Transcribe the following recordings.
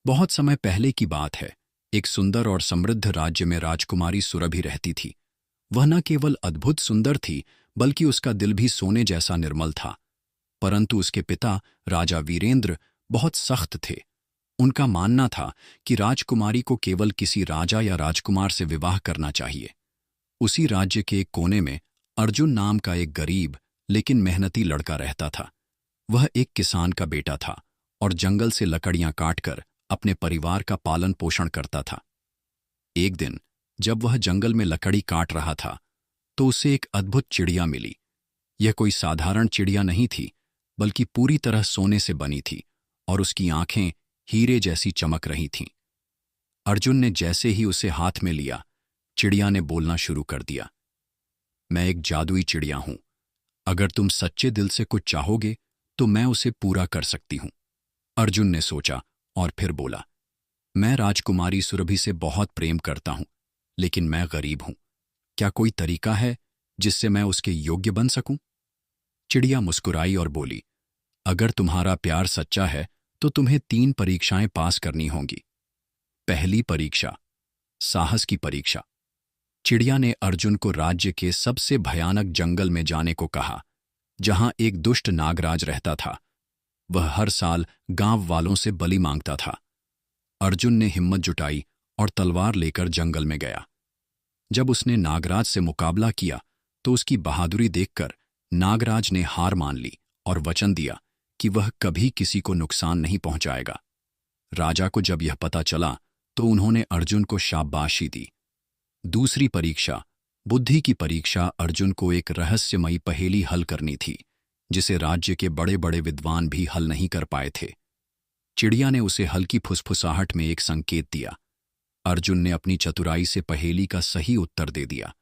बहुत समय पहले की बात है। एक सुंदर और समृद्ध राज्य में राजकुमारी सुरभि रहती थी। वह न केवल अद्भुत सुंदर थी, बल्कि उसका दिल भी सोने जैसा निर्मल था। परंतु उसके पिता राजा वीरेंद्र बहुत सख्त थे। उनका मानना था कि राजकुमारी को केवल किसी राजा या राजकुमार से विवाह करना चाहिए। उसी राज्य के एक कोने में अर्जुन नाम का एक गरीब लेकिन मेहनती लड़का रहता था। वह एक किसान का बेटा था और जंगल से लकड़ियां काटकर अपने परिवार का पालन पोषण करता था। एक दिन जब वह जंगल में लकड़ी काट रहा था, तो उसे एक अद्भुत चिड़िया मिली। यह कोई साधारण चिड़िया नहीं थी, बल्कि पूरी तरह सोने से बनी थी और उसकी आंखें हीरे जैसी चमक रही थीं। अर्जुन ने जैसे ही उसे हाथ में लिया, चिड़िया ने बोलना शुरू कर दिया। मैं एक जादुई चिड़िया हूं। अगर तुम सच्चे दिल से कुछ चाहोगे तो मैं उसे पूरा कर सकती हूं। अर्जुन ने सोचा और फिर बोला, मैं राजकुमारी सुरभि से बहुत प्रेम करता हूं, लेकिन मैं गरीब हूं। क्या कोई तरीका है जिससे मैं उसके योग्य बन सकूं? चिड़िया मुस्कुराई और बोली, अगर तुम्हारा प्यार सच्चा है तो तुम्हें 3 परीक्षाएं पास करनी होंगी। पहली परीक्षा, साहस की परीक्षा। चिड़िया ने अर्जुन को राज्य के सबसे भयानक जंगल में जाने को कहा, जहां एक दुष्ट नागराज रहता था। वह हर साल गांव वालों से बलि मांगता था। अर्जुन ने हिम्मत जुटाई और तलवार लेकर जंगल में गया। जब उसने नागराज से मुकाबला किया तो उसकी बहादुरी देखकर नागराज ने हार मान ली और वचन दिया कि वह कभी किसी को नुकसान नहीं पहुंचाएगा। राजा को जब यह पता चला तो उन्होंने अर्जुन को शाबाशी दी। दूसरी परीक्षा, बुद्धि की परीक्षा। अर्जुन को एक रहस्यमयी पहेली हल करनी थी, जिसे राज्य के बड़े बड़े विद्वान भी हल नहीं कर पाए थे। चिड़िया ने उसे हल्की फुसफुसाहट में एक संकेत दिया। अर्जुन ने अपनी चतुराई से पहेली का सही उत्तर दे दिया।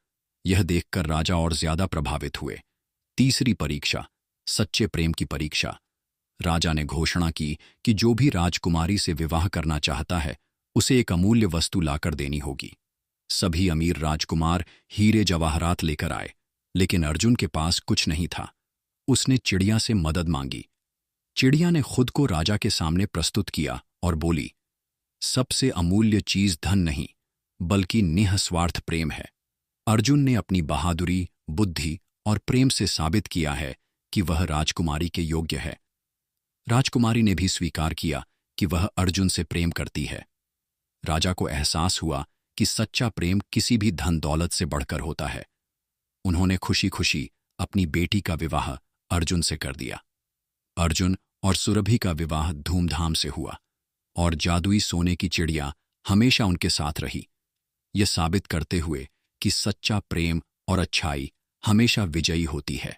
यह देखकर राजा और ज्यादा प्रभावित हुए। तीसरी परीक्षा, सच्चे प्रेम की परीक्षा। राजा ने घोषणा की कि जो भी राजकुमारी से विवाह करना चाहता है, उसे एक अमूल्य वस्तु लाकर देनी होगी। सभी अमीर राजकुमार हीरे जवाहरात लेकर आए, लेकिन अर्जुन के पास कुछ नहीं था। उसने चिड़िया से मदद मांगी। चिड़िया ने खुद को राजा के सामने प्रस्तुत किया और बोली, सबसे अमूल्य चीज धन नहीं, बल्कि निःस्वार्थ प्रेम है। अर्जुन ने अपनी बहादुरी, बुद्धि और प्रेम से साबित किया है कि वह राजकुमारी के योग्य है। राजकुमारी ने भी स्वीकार किया कि वह अर्जुन से प्रेम करती है। राजा को एहसास हुआ कि सच्चा प्रेम किसी भी धन दौलत से बढ़कर होता है। उन्होंने खुशी खुशी अपनी बेटी का विवाह अर्जुन से कर दिया। अर्जुन और सुरभि का विवाह धूमधाम से हुआ और जादुई सोने की चिड़िया हमेशा उनके साथ रही, यह साबित करते हुए कि सच्चा प्रेम और अच्छाई हमेशा विजयी होती है।